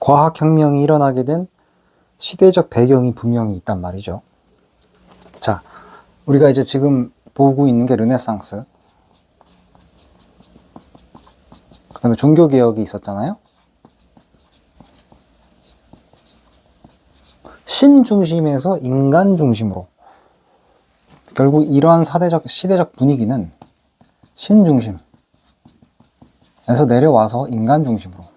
과학혁명이 일어나게 된 시대적 배경이 분명히 있단 말이죠. 자, 우리가 이제 지금 보고 있는 게 르네상스, 그 다음에 종교개혁이 있었잖아요. 신 중심에서 인간 중심으로, 결국 이러한 시대적 분위기는 신 중심에서 내려와서 인간 중심으로,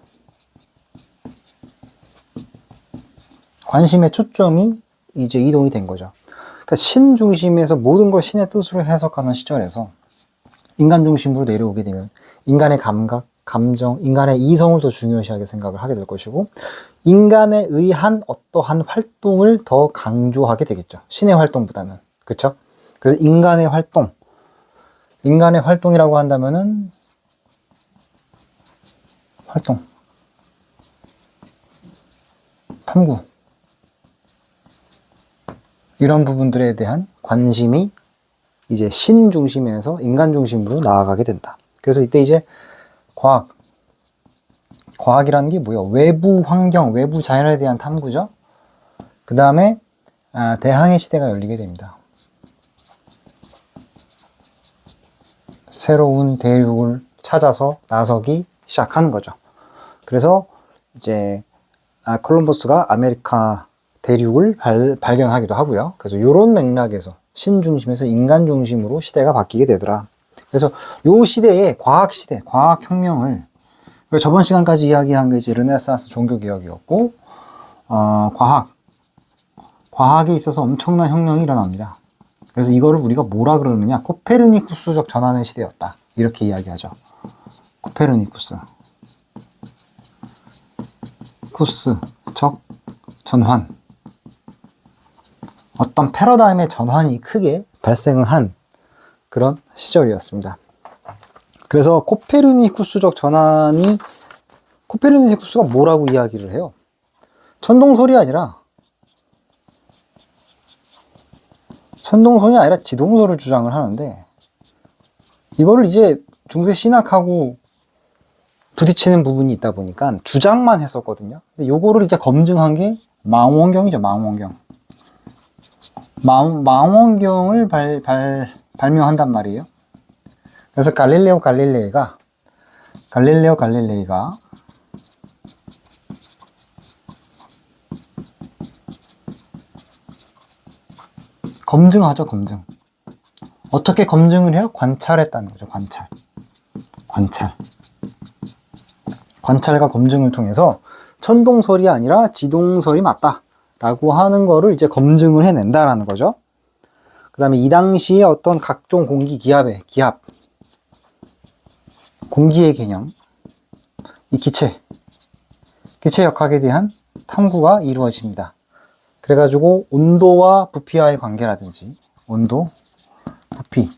관심의 초점이 이제 이동이 된 거죠. 그러니까 신 중심에서 모든 걸 신의 뜻으로 해석하는 시절에서 인간 중심으로 내려오게 되면 인간의 감각, 감정, 인간의 이성을 더 중요시하게 생각을 하게 될 것이고, 인간에 의한 어떠한 활동을 더 강조하게 되겠죠. 신의 활동보다는. 그쵸? 그래서 인간의 활동이라고 한다면은 탐구, 이런 부분들에 대한 관심이 이제 신 중심에서 인간 중심으로 나아가게 된다. 그래서 이때 이제 과학이라는 게 뭐예요? 외부 환경, 외부 자연에 대한 탐구죠. 그 다음에 대항해 시대가 열리게 됩니다. 새로운 대륙을 찾아서 나서기 시작하는 거죠. 그래서 이제 콜럼버스가 아메리카 대륙을 발견하기도 하고요. 그래서 이런 맥락에서 신 중심에서 인간 중심으로 시대가 바뀌게 되더라. 그래서 요 시대의 과학 시대, 과학혁명을, 저번 시간까지 이야기한 게 이제 르네상스 종교개혁이었고, 과학에 있어서 엄청난 혁명이 일어납니다. 그래서 이거를 우리가 뭐라 그러느냐, 코페르니쿠스적 전환의 시대였다, 이렇게 이야기하죠. 코페르니쿠스적 전환, 어떤 패러다임의 전환이 크게 발생을 한 그런 시절이었습니다. 그래서 코페르니쿠스적 전환이, 코페르니쿠스가 뭐라고 이야기를 해요? 천동설이 아니라 지동설을 주장을 하는데, 이거를 이제 중세 신학하고 부딪히는 부분이 있다 보니까 주장만 했었거든요. 근데 요거를 이제 검증한 게 망원경이죠. 망원경을 발명한단 말이에요. 그래서 갈릴레오 갈릴레이가 검증하죠. 어떻게 검증을 해요? 관찰했다는 거죠. 관찰과 검증을 통해서 천동설이 아니라 지동설이 맞다 라고 하는 거를 이제 검증을 해낸다라는 거죠. 그 다음에 이 당시에 어떤 각종 기압, 공기의 개념, 이 기체 역학에 대한 탐구가 이루어집니다. 그래가지고 온도와 부피와의 관계라든지, 온도, 부피,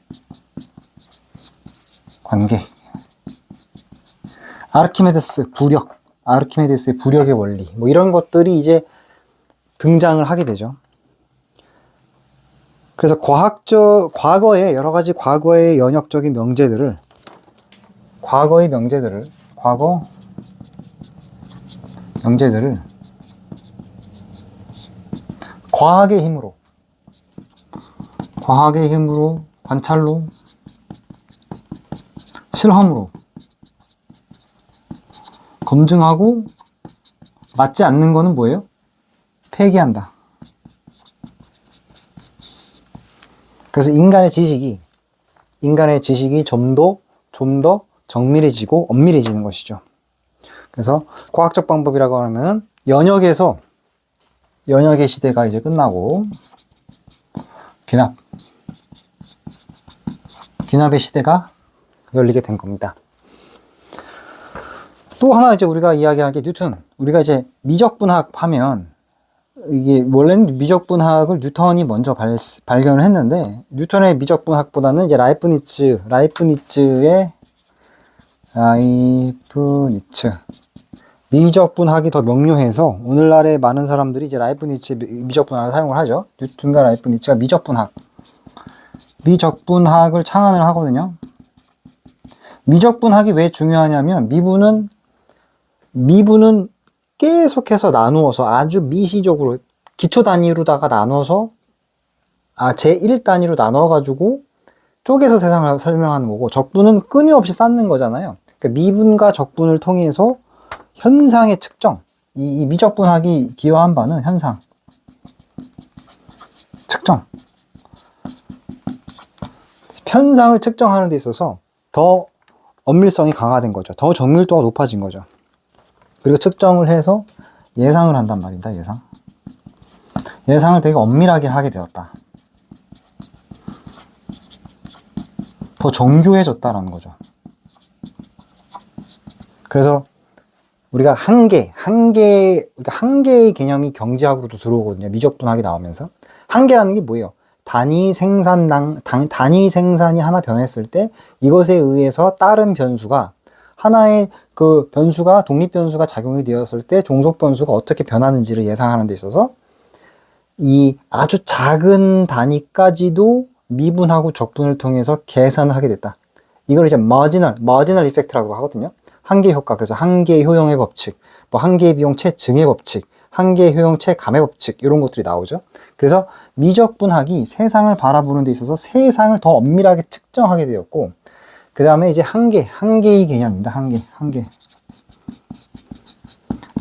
관계, 아르키메데스의 부력의 원리, 뭐 이런 것들이 이제 등장을 하게 되죠. 그래서 과거의 여러 가지 과거의 연역적인 명제들을, 과학의 힘으로, 관찰로, 실험으로 검증하고, 맞지 않는 거는 뭐예요? 폐기한다. 그래서 인간의 지식이 좀 더 정밀해지고 엄밀해지는 것이죠. 그래서 과학적 방법이라고 하면 연역의 시대가 이제 끝나고 귀납의 시대가 열리게 된 겁니다. 또 하나 이제 우리가 이야기할 게 뉴턴. 우리가 이제 미적분학 하면, 이게 원래는 미적분학을 뉴턴이 먼저 발견을 했는데, 뉴턴의 미적분학보다는 이제 라이프니츠의 미적분학이 더 명료해서 오늘날의 많은 사람들이 이제 라이프니츠의 미적분학을 사용을 하죠. 뉴턴과 라이프니츠가 미적분학을 창안을 하거든요. 미적분학이 왜 중요하냐면, 미분은 계속해서 나누어서 아주 미시적으로 기초 단위로다가 나눠서 제1 단위로 나눠가지고 쪼개서 세상을 설명하는 거고, 적분은 끊임없이 쌓는 거잖아요. 그러니까 미분과 적분을 통해서 현상의 측정, 이 미적분학이 기여한 바는 현상, 측정, 현상을 측정하는 데 있어서 더 엄밀성이 강화된 거죠. 더 정밀도가 높아진 거죠. 그리고 측정을 해서 예상을 한단 말입니다. 예상을 되게 엄밀하게 하게 되었다. 더 정교해졌다라는 거죠. 그래서 우리가 한계의 개념이 경제학으로도 들어오거든요. 미적분학이 나오면서. 한계라는 게 뭐예요? 단위 생산이 하나 변했을 때 이것에 의해서 다른 변수가 하나의 그 변수가 독립 변수가 작용이 되었을 때 종속 변수가 어떻게 변하는지를 예상하는 데 있어서 이 아주 작은 단위까지도 미분하고 적분을 통해서 계산을 하게 됐다. 이걸 이제 마지널 이펙트라고 하거든요. 한계 효과, 그래서 한계 효용의 법칙, 뭐 한계 비용 최증의 법칙, 한계 효용 최감의 법칙, 이런 것들이 나오죠. 그래서 미적분학이 세상을 바라보는 데 있어서 세상을 더 엄밀하게 측정하게 되었고, 그 다음에 이제 한계의 개념입니다. 한계.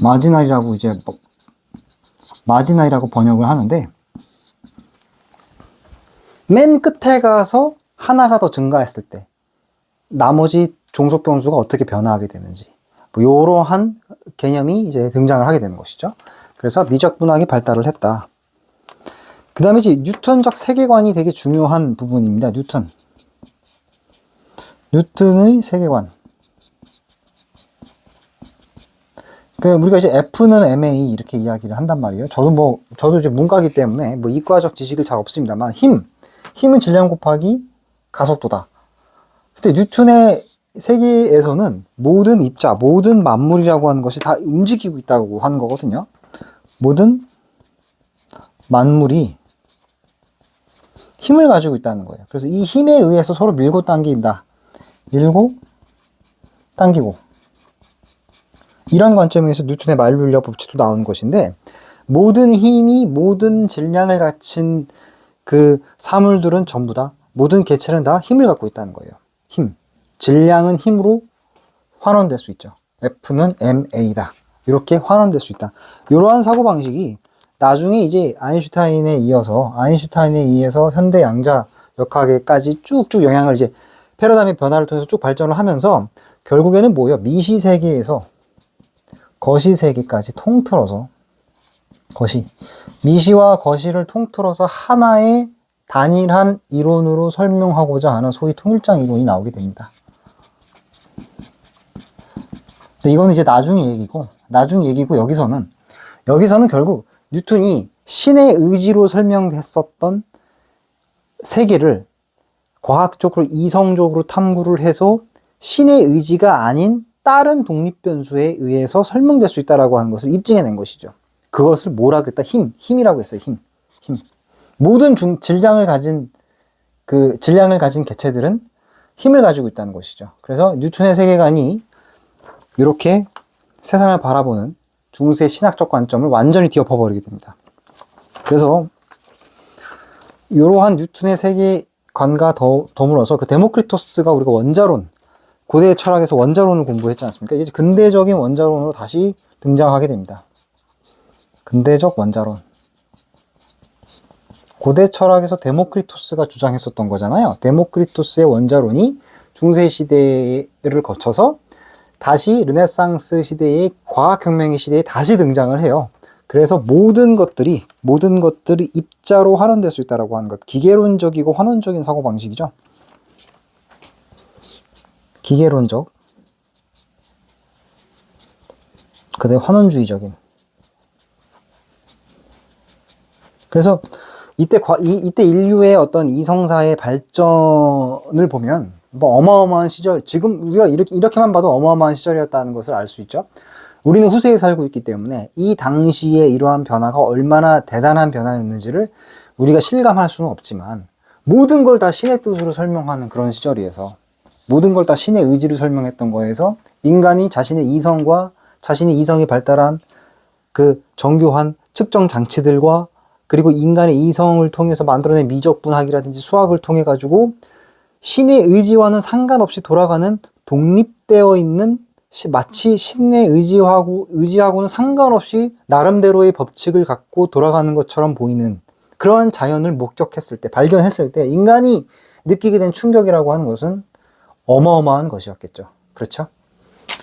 마지널이라고 번역을 하는데, 맨 끝에 가서 하나가 더 증가했을 때 나머지 종속 변수가 어떻게 변화하게 되는지, 뭐 이러한 개념이 이제 등장을 하게 되는 것이죠. 그래서 미적분학이 발달을 했다. 그 다음에 이제 뉴턴적 세계관이 되게 중요한 부분입니다. 뉴턴의 세계관. 우리가 이제 F는 ma 이렇게 이야기를 한단 말이에요. 저도 이제 문과기 때문에 뭐 이과적 지식을 잘 없습니다만, 힘은 질량 곱하기 가속도다. 근데 뉴턴의 세계에서는 모든 입자, 모든 만물이라고 하는 것이 다 움직이고 있다고 하는 거거든요. 모든 만물이 힘을 가지고 있다는 거예요. 그래서 이 힘에 의해서 서로 밀고 당긴다. 밀고 당기고. 이런 관점에서 뉴턴의 만류인력 법칙도 나오는 것인데, 모든 힘이 모든 질량을 갖춘 그 사물들은 전부 다, 모든 개체는 다 힘을 갖고 있다는 거예요. 질량은 힘으로 환원될 수 있죠. F는 ma다. 이렇게 환원될 수 있다. 이러한 사고방식이 나중에 이제 아인슈타인에 의해서 현대 양자 역학에까지 쭉쭉 영향을 이제 패러다임의 변화를 통해서 쭉 발전을 하면서 결국에는 뭐예요? 미시 세계에서 거시 세계까지 통틀어서 미시와 거시를 통틀어서 하나의 단일한 이론으로 설명하고자 하는 소위 통일장 이론이 나오게 됩니다. 근데 이거는 이제 나중 얘기고 여기서는 결국 뉴턴이 신의 의지로 설명했었던 세계를 과학적으로 이성적으로 탐구를 해서 신의 의지가 아닌 다른 독립 변수에 의해서 설명될 수 있다라고 하는 것을 입증해낸 것이죠. 그것을 뭐라 그랬다? 힘이라고 했어요. 힘. 모든 질량을 가진 개체들은 힘을 가지고 있다는 것이죠. 그래서 뉴턴의 세계관이 이렇게 세상을 바라보는 중세 신학적 관점을 완전히 뒤엎어버리게 됩니다. 그래서 이러한 뉴턴의 세계관과 더불어서 그 데모크리토스가 우리가 고대 철학에서 원자론을 공부했지 않습니까? 이제 근대적인 원자론으로 다시 등장하게 됩니다. 근대적 원자론. 고대 철학에서 데모크리토스가 주장했었던 거잖아요. 데모크리토스의 원자론이 중세 시대를 거쳐서 다시 르네상스 시대의 과학혁명의 시대에 다시 등장을 해요. 그래서 모든 것들이 입자로 환원될 수 있다고 하는 것. 기계론적이고 환원적인 사고방식이죠. 기계론적. 그다음에 환원주의적인. 그래서 이때 인류의 어떤 이성사의 발전을 보면 뭐 어마어마한 시절, 지금 우리가 이렇게만 봐도 어마어마한 시절이었다는 것을 알 수 있죠. 우리는 후세에 살고 있기 때문에 이 당시에 이러한 변화가 얼마나 대단한 변화였는지를 우리가 실감할 수는 없지만, 모든 걸 다 신의 뜻으로 설명하는 그런 시절이어서, 모든 걸 다 신의 의지로 설명했던 거에서 인간이 자신의 이성이 발달한 그 정교한 측정 장치들과 그리고 인간의 이성을 통해서 만들어낸 미적분학이라든지 수학을 통해 가지고 신의 의지와는 상관없이 돌아가는 독립되어 있는 마치 신의 의지하고는 상관없이 나름대로의 법칙을 갖고 돌아가는 것처럼 보이는 그러한 자연을 목격했을 때, 발견했을 때 인간이 느끼게 된 충격이라고 하는 것은 어마어마한 것이었겠죠. 그렇죠?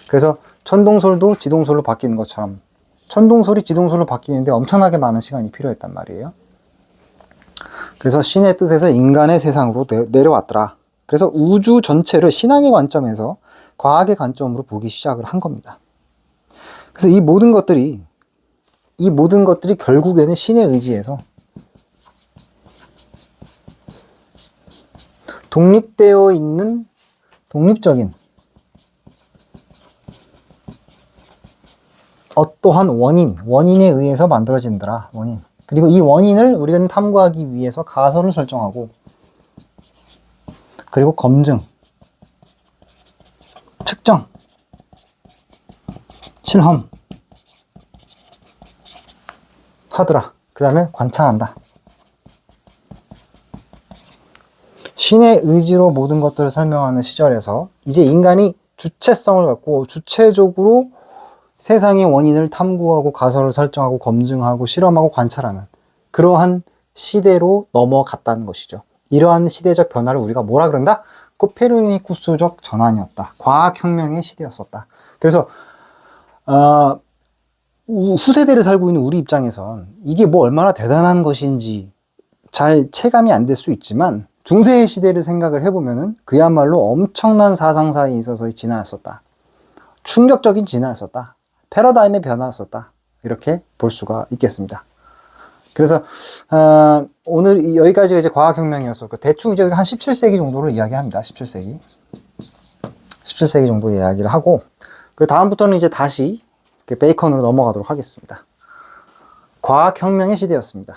그래서 천동설도 지동설로 바뀌는 것처럼 천동설이 지동설로 바뀌는데 엄청나게 많은 시간이 필요했단 말이에요. 그래서 신의 뜻에서 인간의 세상으로 내려왔더라. 그래서 우주 전체를 신앙의 관점에서 과학의 관점으로 보기 시작을 한 겁니다. 그래서 이 모든 것들이 결국에는 신의 의지에서 독립되어 있는 독립적인 어떠한 원인에 의해서 만들어진더라. 원인. 그리고 이 원인을 우리는 탐구하기 위해서 가설을 설정하고 그리고 검증, 측정, 실험 하더라. 그 다음에 관찰한다. 신의 의지로 모든 것들을 설명하는 시절에서 이제 인간이 주체성을 갖고 주체적으로 세상의 원인을 탐구하고 가설을 설정하고 검증하고 실험하고 관찰하는 그러한 시대로 넘어갔다는 것이죠. 이러한 시대적 변화를 우리가 뭐라 그런다? 코페르니쿠스적 전환이었다. 과학혁명의 시대였었다. 그래서 후세대를 살고 있는 우리 입장에선 이게 뭐 얼마나 대단한 것인지 잘 체감이 안 될 수 있지만 중세의 시대를 생각을 해보면은 그야말로 엄청난 사상사에 있어서의 진화였었다. 충격적인 진화였었다. 패러다임의 변화였었다. 이렇게 볼 수가 있겠습니다. 그래서 오늘 여기까지가 이제 과학혁명이었었고 대충 이제 한 17세기 정도를 이야기합니다. 17세기 정도 이야기를 하고 그 다음부터는 이제 다시 베이컨으로 넘어가도록 하겠습니다. 과학혁명의 시대였습니다.